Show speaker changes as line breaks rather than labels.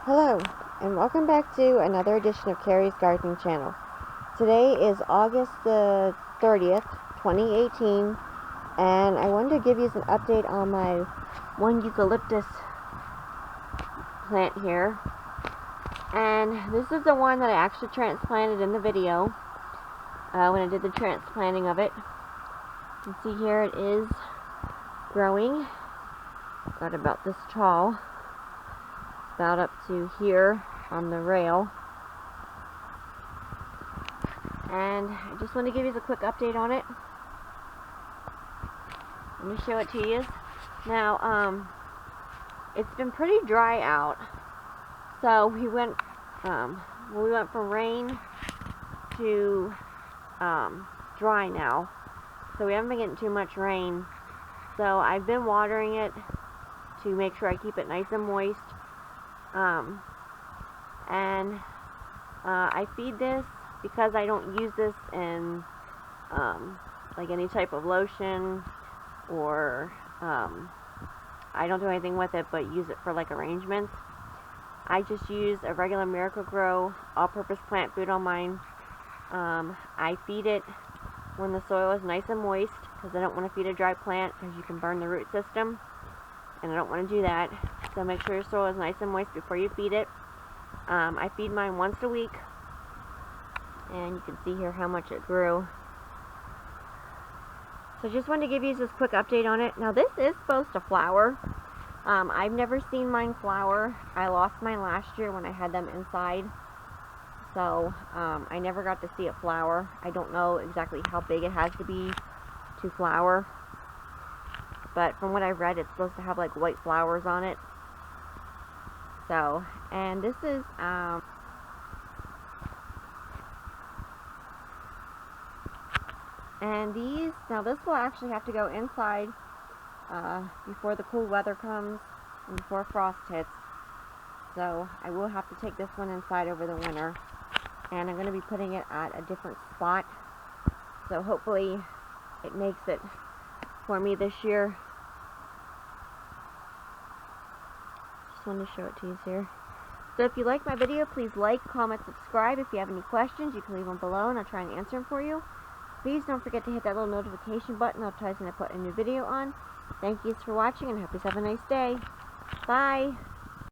Hello, and welcome back to another edition of Carrie's Gardening Channel. Today is August the 30th, 2018, and I wanted to give you an update on my one eucalyptus plant here. And this is the one that I actually transplanted in the video when I did the transplanting of it. You can see here it is growing. Got about this tall. About up to here on the rail. And I just want to give you a quick update on it. Let me show it to you. Now, it's been pretty dry out. So we went from rain to dry now. So we haven't been getting too much rain. So I've been watering it to make sure I keep it nice and moist. I feed this because I don't use this in like any type of lotion, or I don't do anything with it but use it for like arrangements. I just use a regular Miracle-Gro all-purpose plant food on mine. I feed it when the soil is nice and moist because I don't want to feed a dry plant because you can burn the root system, and I don't want to do that. So make sure your soil is nice and moist before you feed it. I feed mine once a week, and you can see here how much it grew. So just wanted to give you this quick update on it. Now this is supposed to flower. I've never seen mine flower. I lost mine last year when I had them inside. So I never got to see it flower. I don't know exactly how big it has to be to flower. But from what I've read, it's supposed to have like white flowers on it. So, and this is, and these, now this will actually have to go inside before the cool weather comes and before frost hits. So I will have to take this one inside over the winter. And I'm going to be putting it at a different spot. So hopefully it makes it for me this year. Just wanted to show it to you here. So if you like my video, please like, comment, subscribe. If you have any questions, you can leave them below and I'll try and answer them for you. Please don't forget to hit that little notification button. I'll try when I put a new video on. Thank you for watching, and I hope you have a nice day. Bye.